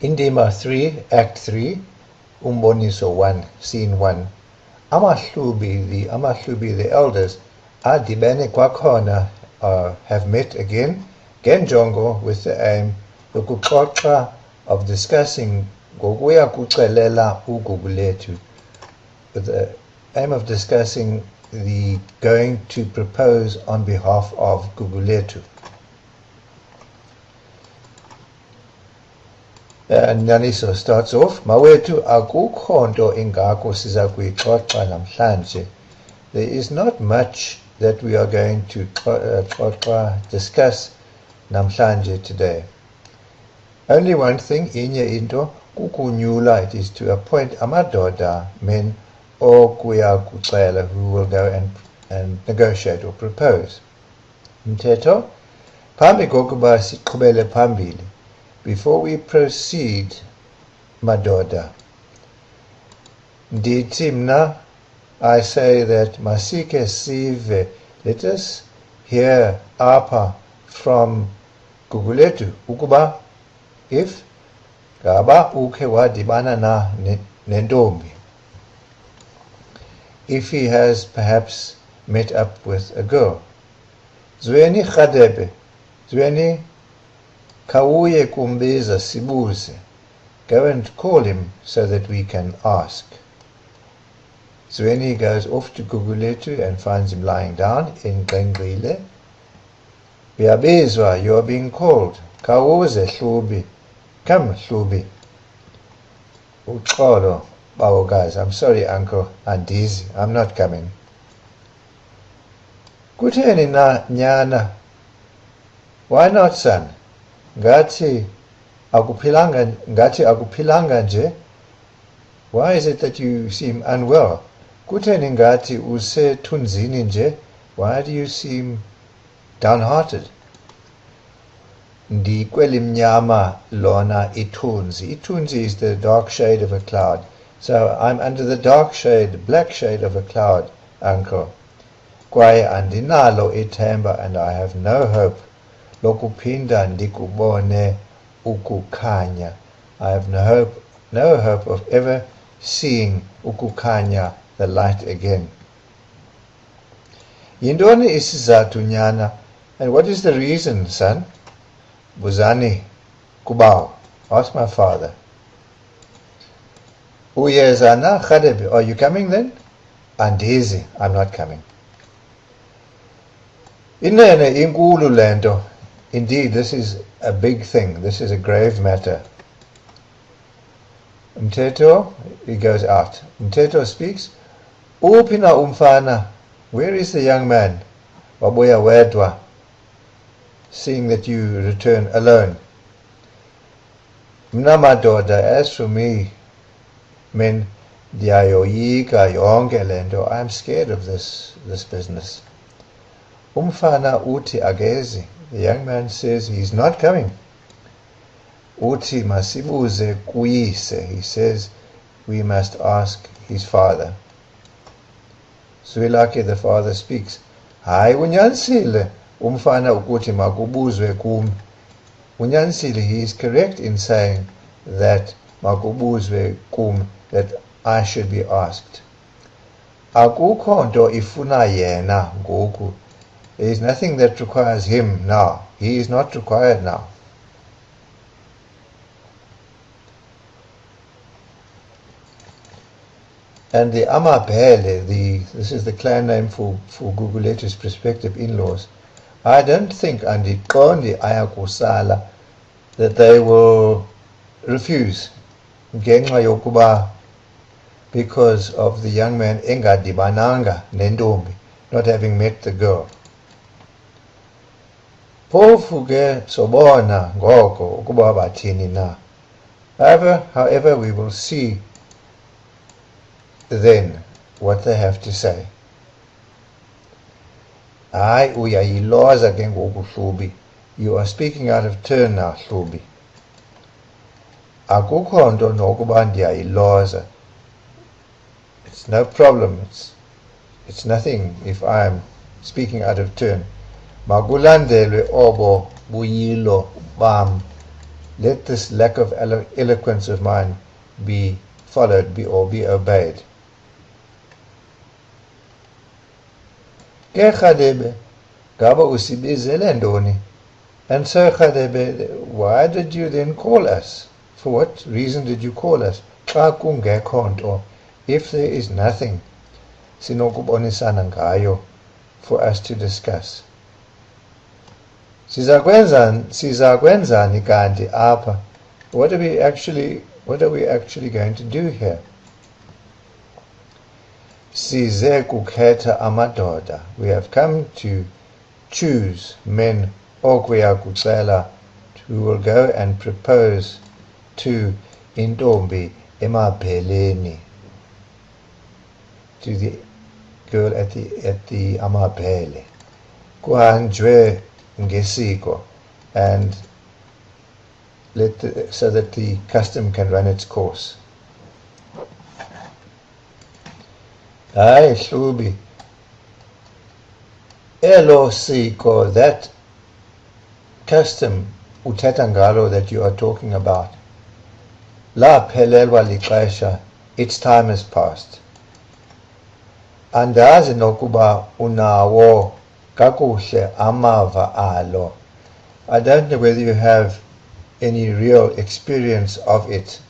Indima 3, Act 3, Umboniso 1, Scene 1. Amahlubi, the elders, adibene kwakhona, have met again, Genjongo, with the aim, yokuxoxa, of discussing ngokuya kucelela uGugulethu, with the aim of discussing the going to propose on behalf of Gugulethu. And Nyaniso starts off, Mawethu akukho nto ingako siza kuyixoxa namhlanje. There is not much that we are going to discuss namhlanje today. Only one thing, inye into, kukunyula, it is to appoint amadoda, men, okuya kucela, who will go and negotiate or propose. Mthetho, phambi kokuba siqhubele phambili. Before we proceed, madoda, ndithi mna, I say that masike sive, let us hear apa from Gugulethu, ukuba, if ngaba ukhe wadibana na nentombi, if he has perhaps met up with a girl. Zweni Khadebe, Zweni Kawuye kumbiza sibuze. Go and call him so that we can ask. Zweni goes off to Gugulethu and finds him lying down in Gengrile. Biyabizwa, you are being called. Kawuze Hlubi. Come, Hlubi. Uxolo, Bawo guys, I'm sorry uncle, andizi, I'm not coming. Kutheni na nyana? Why not, son? Ngathi akuphilanga nje. Why is it that you seem unwell? Kutheni ngathi usethunzini nje. Why do you seem downhearted? Ndikwelimnyama lona ithunzi. Ithunzi is the dark shade of a cloud. So I'm under the dark shade, black shade of a cloud, uncle. Kwaye andinalo ithemba, and I have no hope lokuphinda ndikubone ukukhanya. I have no hope of ever seeing ukukhanya, the light again. Yintoni isizathu nyana? And what is the reason, son? Buzani, Kubawo, ask my father. Uyezana Khadebe, are you coming then? Andizi, I'm not coming. Inene inkulu lento. Indeed, this is a big thing. This is a grave matter. Mthetho, he goes out. Mthetho speaks. Upina umfana. Where is the young man? Wabuya wedwa. Seeing that you return alone. Mna madoda, as for me, men, ndiyayoyika yonke lento. I'm scared of this business. Umfana uti agezi. The young man says he's not coming. Uti masibuze kuyise. He says we must ask his father. Zwelakhe, the father speaks. Hayi unyanisile umfana ukuthi makubuzwe kum. Unyanisile, he is correct in saying that makubuzwe kum, that I should be asked. Akukho nto ifuna yena ngoku. There is nothing that requires him now. He is not required now. And the Amabele, this is the clan name for Gugulethu's prospective in-laws, I don't think andiqondi ayakusala that they will refuse ngenxa yokuba, because of the young man engadibananga nentombi, not having met the girl. Phofu ke sobona ngoko ukuba bathini na. However, we will see then what they have to say. Hayi uyayiloza ke ngoku Hlubi. You are speaking out of turn now, Hlubi. Akukho nto nokuba ndiyayiloza. It's no problem. It's nothing if I am speaking out of turn. Makulandelwe obo buyilo bam let this lack of eloquence of mine be followed or be obeyed. Ke Radebe, Gaba usibizele ndoni. And so Radebe, why did you then call us? For what reason did you call us? Xa kungekho nto, if there is nothing sinokubonisana ngayo for us to discuss. Sizakwenzani kanti apha? What are we actually going to do here? Size kukhetha amadoda. We have come to choose men okuya kucela, who will go and propose to intombi emabheleni, to the girl at the amabhele. Kuhanjwe ngesiko, and so that the custom can run its course. Hayi Hlubi, elo siko, that custom uthetha ngalo that you are talking about, laphelelwa lixesha, its time has passed. Andazi nokuba unawo kakuhle amava alo. I don't know whether you have any real experience of it.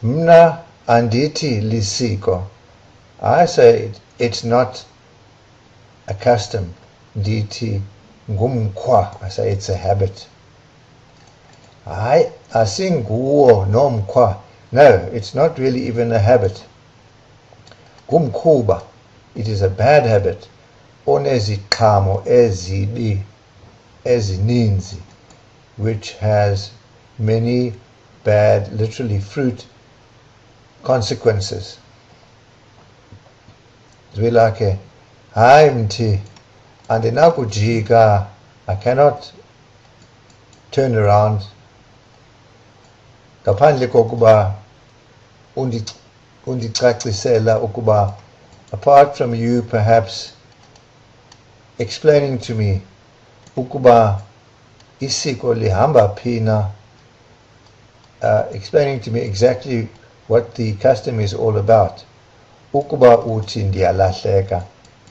Mna anditi lisiko. I say it's not a custom. Diti ngumkwa. I say it's a habit. I asinguwo nomkwa. No, it's not really even a habit. Kumkuba. It is a bad habit. Oneziqhamo ezibi ezininzi, which has many bad, literally fruit consequences. Zwilake, hayi mthi, andinakujika, I cannot turn around ngaphandle kokuba undicacisela ukuba, apart from you perhaps explaining to me ukuba isiko lihamba phina, explaining to me exactly what the custom is all about. Ukuba uthi ndiyalahleka,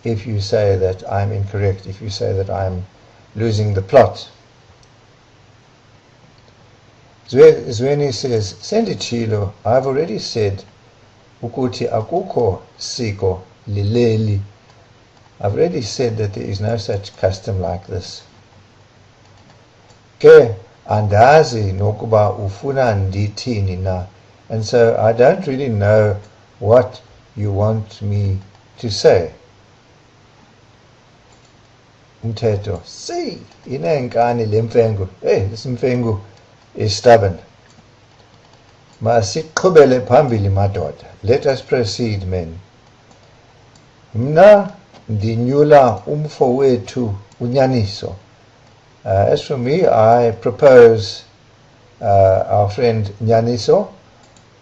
if you say that I'm incorrect, if you say that I'm losing the plot. Zweni says, Senditshilo, I've already said ukuthi akukho siko lileli. I've already said that there is no such custom like this. Ke andazi nokuba ufuna ndithini na. And so I don't really know what you want me to say. Mthetho, see, inenkani lemfengu. Hey, this mfengu is stubborn. Masiqhubele phambili madoda. Let us proceed, men. Mna ndinyula umfowethu unyaniso. As for me, I propose our friend Nyaniso,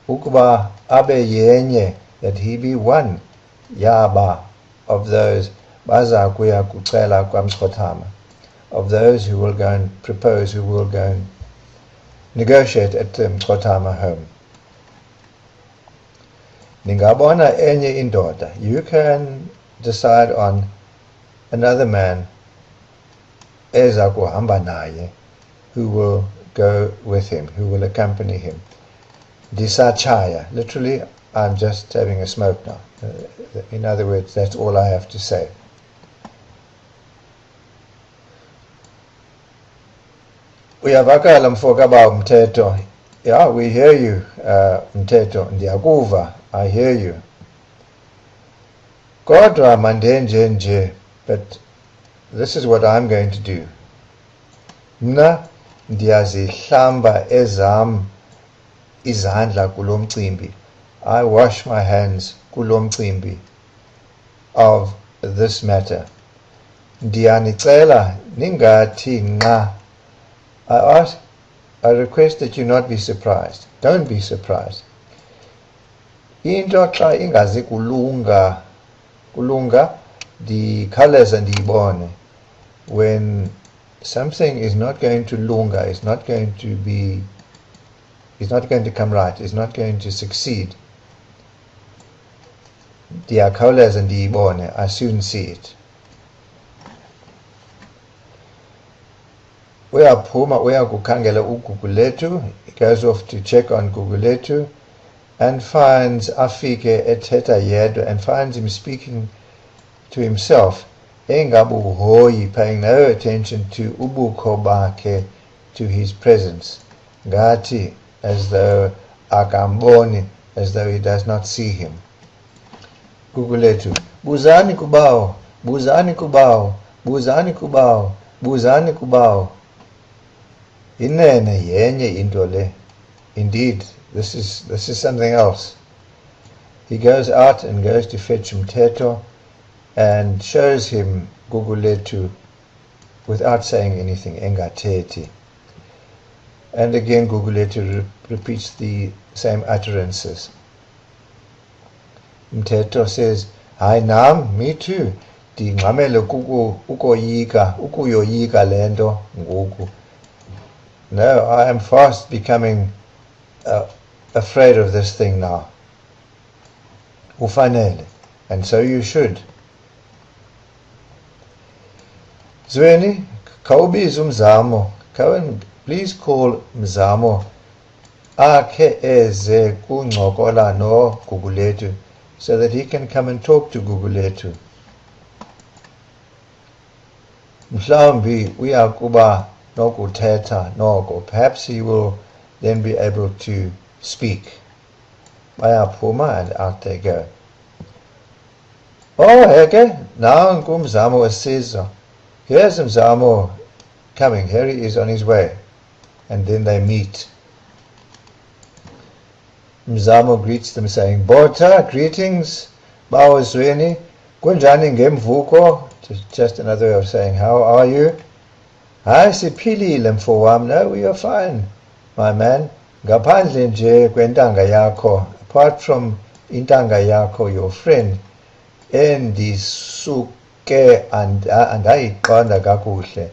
ukuba abe yenye, that he be one yaba of those baza kuya kucela kwamskotama, of those who will go and propose, who will go and negotiate at the Mskotama home. Ningabona enye indoda. You can decide on another man eza kuhamba naye, who will go with him, who will accompany him. Disachaya. Literally, I'm just having a smoke now. In other words, that's all I have to say. Uyavakala mfokaba mthetho. Yeah, we hear you, mthetho. Ndiyakuva, I hear you. Kodwa mandenje nje, but this is what I'm going to do. Mna ndiyazihlamba ezam izandla kulo mcimbi. I wash my hands kulo mcimbi of this matter. Ndiyanicela ningathi nqa. I request that you not be surprised. Don't be surprised. Into xa ingazi kulunga the colors and ibone when something is not going to lunga, it's not going to come right, it's not going to succeed, ndiyakhawuleza ndiyibone, I soon see it. Uyaphuma uyakukhangela uGugulethu. He goes off to check on Gugulethu and finds afike ethetha yedwa, and finds him speaking to himself, engabuhoyi, paying no attention to ubukho bakhe, to his presence, ngathi, as though akamboni, as though he does not see him. Gugulethu, Buzani Kubawo, Buzani Kubawo, Buzani Kubawo, Buzani Kubawo. Inene yenye into le. Indeed, this is something else. He goes out and goes to fetch Mteto and shows him Gugulethu without saying anything, engathethi. And again Gugulethu repeats the same utterances. Mteto says, "Hi nam, me too. Ndingxamele ukuyoyika lento ngoku. No, I am fast becoming afraid of this thing now. Ufanele, and so you should. Zweni, khawubize uMzamo. Please call Mzamo. Akhe eze kuncokola no Gugulethu, so that he can come and talk to Gugulethu. Mhlawumbi uyakuba nokuthetha noko. Perhaps he will then be able to speak." Bayaphuma, and out they go. Oh, heke, now ngumzamo wesizwe. Here's Mzamo coming. Here he is on his way. And then they meet. Mzamo greets them saying, "Bota, greetings. Bawo Zweni. Kunjani ngemvuko?" Just another way of saying, "How are you?" "Hayi siphilile mfowam." "No, we are fine, my man. Ngaphandle nje kwentanga yakho, apart from intanga yakho, your friend, endisuke andayiqonda kakuhle,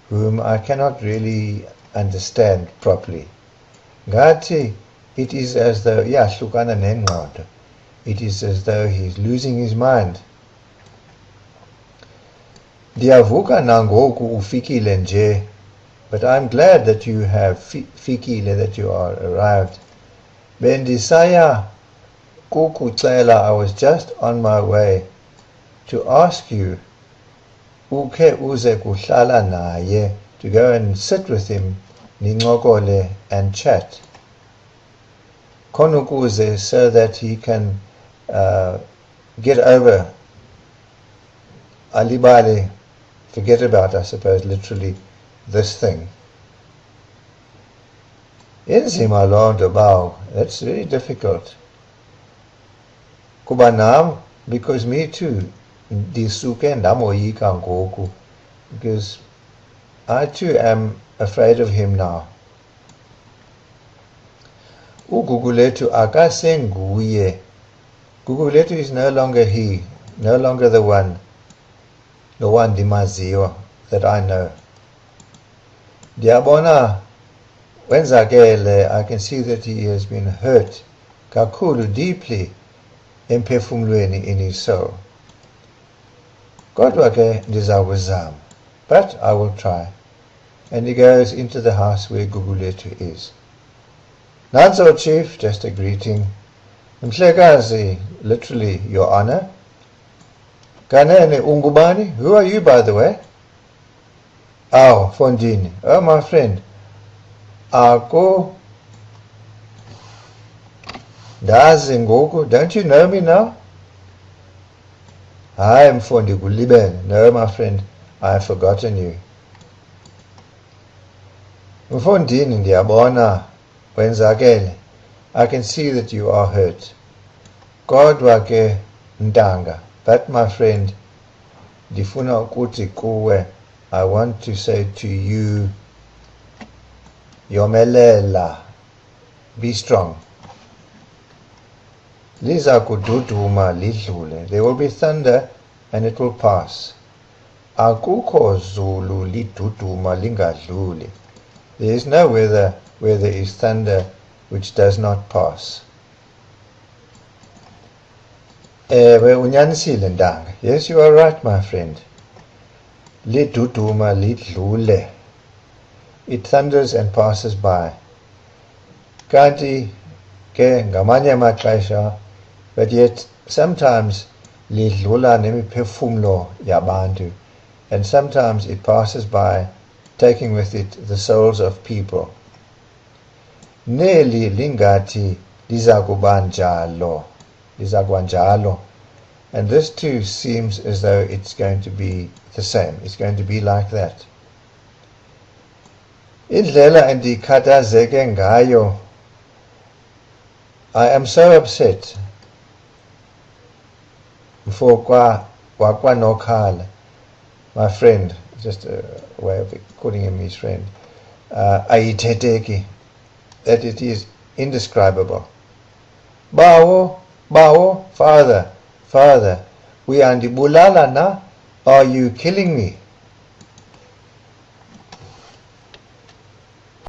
whom I cannot really understand properly. Ngathi, it is as though iyahlukana nengqondo. It is as though he's losing his mind. Ndiyavuka nangoku ufikile nje, but I'm glad that you have fikile, that you are arrived. Bendisaya kukucela, I was just on my way to ask you, uke uze kuhlala naye, to go and sit with him, nincokole and chat. Konukuze, so that he can get over alibale, forget about, I suppose, literally, this thing. Inzima lonto Bawo. That's very difficult. Kuba nam, because me too, ndisuke ndamoyika ngoku, because I too am afraid of him now. Ugugulethu akasenguye. Gugulethu is no longer he, no longer the one ndimaziyo, that I know. Ndiyabona wenzakele, I can see that he has been hurt kakhulu, deeply, emphefumulweni, in his soul. Kodwa ke ndizakuzama, but I will try. And he goes into the house where Gugulethu is. Nanso, Chief, just a greeting. Mhlekazi, literally, Your Honor. Kanene ungubani? Who are you, by the way? Oh, Fondini. Oh, my friend. Ako Dazi ngoku. Don't you know me now? I am Fondi Gulibene. No, my friend, I have forgotten you. Mfondini, ndiyabona wenzakele. I can see that you are hurt. Kodwa ke ntanga. But my friend, ndifuna ukuthi kuwe, I want to say to you, yomelela, be strong. Liza kududuma lidlule. There will be thunder and it will pass. akukho zulu liduduma lingadluli. There is no weather where there is thunder which does not pass. Unyanisile ndanga. Yes, you are right, my friend. Liduduma lidlule. It thunders and passes by. Kanti ke ngamanye amaxesha, but yet sometimes lidlula nemiphefumlo yabantu, and sometimes it passes by, taking with it the souls of people. Neli lingati lizakuba njalo. And this too seems as though it's going to be the same. It's going to be like that. Indlela endikhathazeke ngayo, I am so upset for wakwanokhala, my friend, just a way of calling him his friend, ayitheteki, that it is indescribable. Bawo, father, uyandibulala na? Are you killing me?